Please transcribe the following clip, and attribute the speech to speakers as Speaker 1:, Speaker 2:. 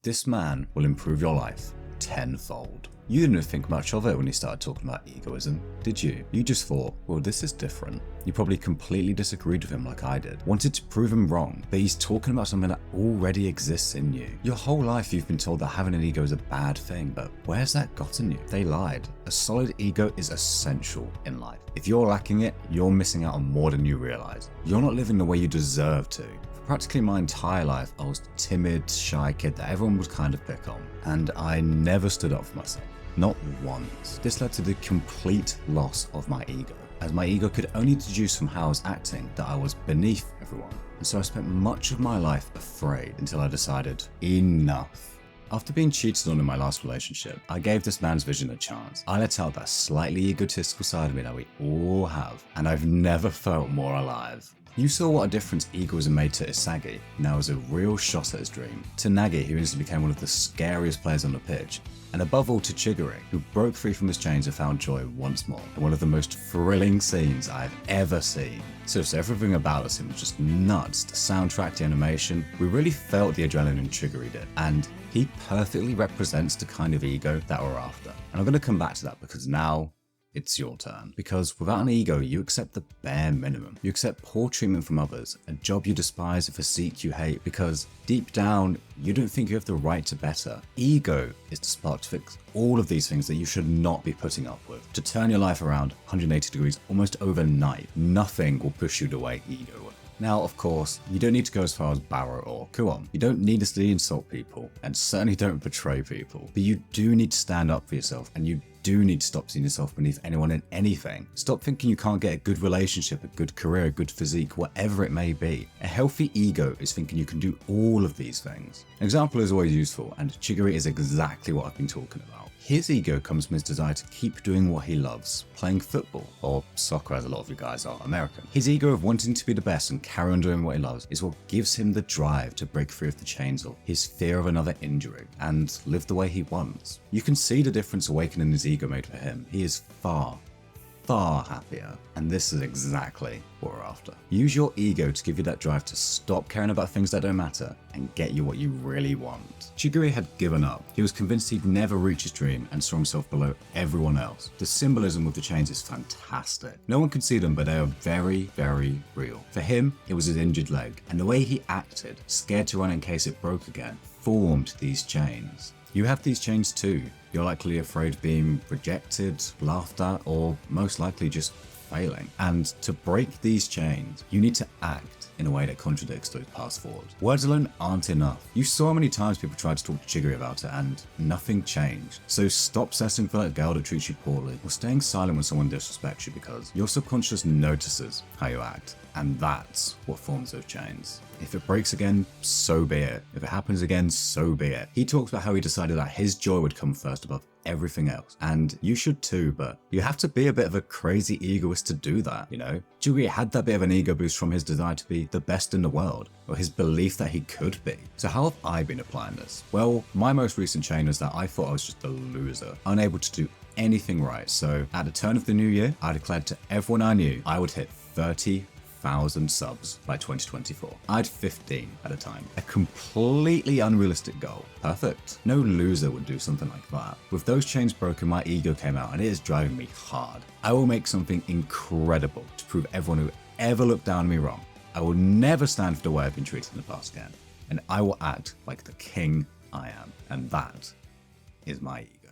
Speaker 1: This man will improve your life tenfold. You didn't think much of it when he started talking about egoism, did you? You just thought, well, this is different. You probably completely disagreed with him like I did. Wanted to prove him wrong, but he's talking about something that already exists in you. Your whole life you've been told that having an ego is a bad thing, but where's that gotten you? They lied. A solid ego is essential in life. If you're lacking it, you're missing out on more than you realize. You're not living the way you deserve to. Practically my entire life, I was a timid, shy kid that everyone would kind of pick on, and I never stood up for myself. Not once. This led to the complete loss of my ego, as my ego could only deduce from how I was acting that I was beneath everyone. And so I spent much of my life afraid until I decided, enough. After being cheated on in my last relationship, I gave this man's vision a chance. I let out that slightly egotistical side of me that we all have, and I've never felt more alive. You saw what a difference egoism made to Isagi, now as a real shot at his dream, to Nagi, who instantly became one of the scariest players on the pitch, and above all to Chiguri, who broke free from his chains and found joy once more, in one of the most thrilling scenes I've ever seen. So everything about us was just nuts. The soundtrack, the animation, we really felt the adrenaline Chiguri did, and he perfectly represents the kind of ego that we're after. And I'm going to come back to that because now it's your turn. Because without an ego, you accept the bare minimum. You accept poor treatment from others, a job you despise, a physique you hate, because deep down, you don't think you have the right to better. Ego is the spark to fix all of these things that you should not be putting up with. To turn your life around 180 degrees almost overnight, nothing will push you the way ego will. Now, of course, you don't need to go as far as Barrow or Kuon. You don't need to insult people, and certainly don't betray people. But you do need to stand up for yourself, and you do need to stop seeing yourself beneath anyone in anything. Stop thinking you can't get a good relationship, a good career, a good physique, whatever it may be. A healthy ego is thinking you can do all of these things. An example is always useful, and Chiguri is exactly what I've been talking about. His ego comes from his desire to keep doing what he loves, playing football, or soccer as a lot of you guys are American. His ego of wanting to be the best and carry on doing what he loves is what gives him the drive to break free of the chains of his fear of another injury and live the way he wants. You can see the difference awakening his ego made for him. He is far happier, and this is exactly what we're after. Use your ego to give you that drive to stop caring about things that don't matter and get you what you really want. Chiguri had given up. He was convinced he'd never reach his dream and saw himself below everyone else. The symbolism with the chains is fantastic. No one can see them, but they are very, very real. For him, it was his injured leg, and the way he acted, scared to run in case it broke again, formed these chains. You have these chains too. You're likely afraid of being rejected, laughed at, or most likely just failing. And to break these chains, you need to act in a way that contradicts those paths forward. Words alone aren't enough. You saw how many times people tried to talk to Chiguri about it and nothing changed. So stop settling for that girl that treats you poorly, or staying silent when someone disrespects you, because your subconscious notices how you act. And that's what forms those chains. If it breaks again, so be it. If it happens again, so be it. He talks about how he decided that his joy would come first above everything else. And you should too, but you have to be a bit of a crazy egoist to do that, you know? Chiguri had that bit of an ego boost from his desire to be the best in the world, or his belief that he could be. So how have I been applying this? Well, my most recent chain is that I thought I was just a loser, unable to do anything right. So at the turn of the new year, I declared to everyone I knew I would hit 30,000 subs by 2024. I had 15 at a time. A completely unrealistic goal. Perfect. No loser would do something like that. With those chains broken, my ego came out and it is driving me hard. I will make something incredible to prove everyone who ever looked down on me wrong. I will never stand for the way I've been treated in the past again. And I will act like the king I am. And that is my ego.